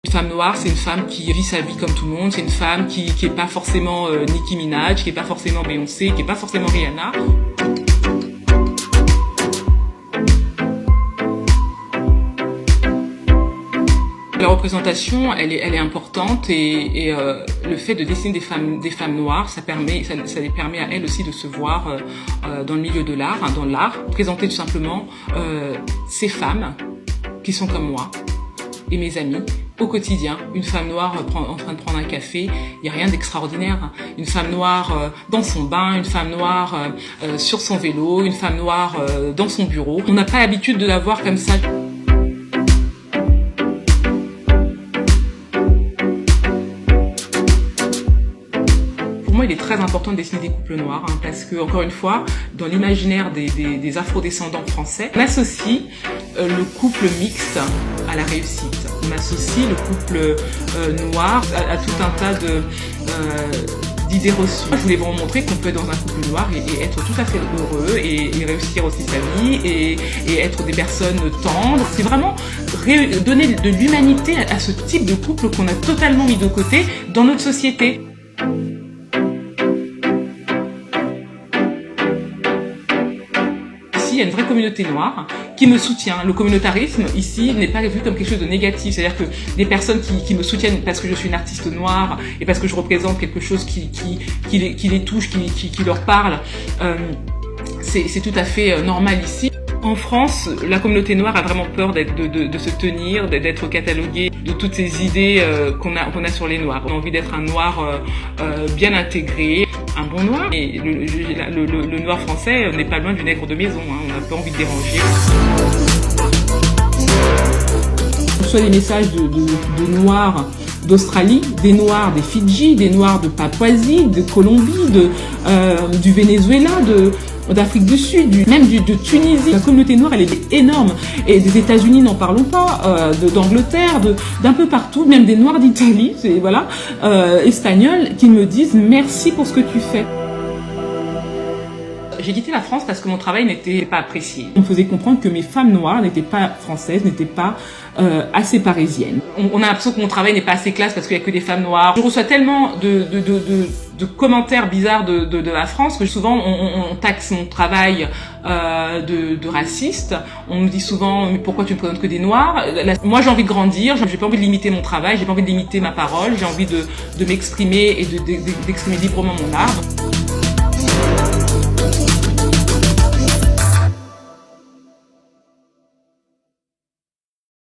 Une femme noire, c'est une femme qui vit sa vie comme tout le monde, c'est une femme qui est pas forcément Nicki Minaj, qui est pas forcément Beyoncé, qui est pas forcément Rihanna. La représentation, elle est importante et le fait de dessiner des femmes noires, ça les permet à elles aussi de se voir dans le milieu de l'art, dans l'art, présenter tout simplement ces femmes qui sont comme moi et mes amis. Au quotidien, une femme noire en train de prendre un café, il n'y a rien d'extraordinaire. Une femme noire dans son bain, une femme noire sur son vélo, une femme noire dans son bureau. On n'a pas l'habitude de la voir comme ça. Pour moi, il est très important de dessiner des couples noirs, parce que, encore une fois, dans l'imaginaire des afrodescendants français, on associe le couple mixte à la réussite. On associe le couple noir à tout un tas d'idées reçues. Je voulais vraiment montrer qu'on peut être dans un couple noir et être tout à fait heureux et réussir aussi sa vie et être des personnes tendres. C'est vraiment donner de l'humanité à ce type de couple qu'on a totalement mis de côté dans notre société. Il y a une vraie communauté noire qui me soutient. Le communautarisme, ici, n'est pas vu comme quelque chose de négatif. C'est-à-dire que des personnes qui me soutiennent parce que je suis une artiste noire et parce que je représente quelque chose qui les touche, qui leur parle, c'est tout à fait normal ici. En France, la communauté noire a vraiment peur de se tenir, d'être cataloguée de toutes ces idées qu'on a sur les noirs. On a envie d'être un noir bien intégré, un bon noir. Et le noir français n'est pas loin du nègre de maison, on n'a pas envie de déranger. On reçoit des messages de noirs d'Australie, des noirs des Fidji, des noirs de Papouasie, de Colombie, du Venezuela, d'Afrique du Sud, même de Tunisie. La communauté noire, elle est énorme. Et des États-Unis, n'en parlons pas, d'Angleterre, d'un peu partout, même des Noirs d'Italie, voilà, espagnols, qui me disent merci pour ce que tu fais. J'ai quitté la France parce que mon travail n'était pas apprécié. On me faisait comprendre que mes femmes noires n'étaient pas françaises, n'étaient pas assez parisiennes. On a l'impression que mon travail n'est pas assez classe parce qu'il n'y a que des femmes noires. Je reçois tellement de commentaires bizarres de la France que souvent on taxe mon travail de raciste. On me dit souvent mais pourquoi tu ne présentes que des noirs? Moi j'ai envie de grandir, j'ai pas envie de limiter mon travail, j'ai pas envie de limiter ma parole, j'ai envie de m'exprimer et d'exprimer librement mon art.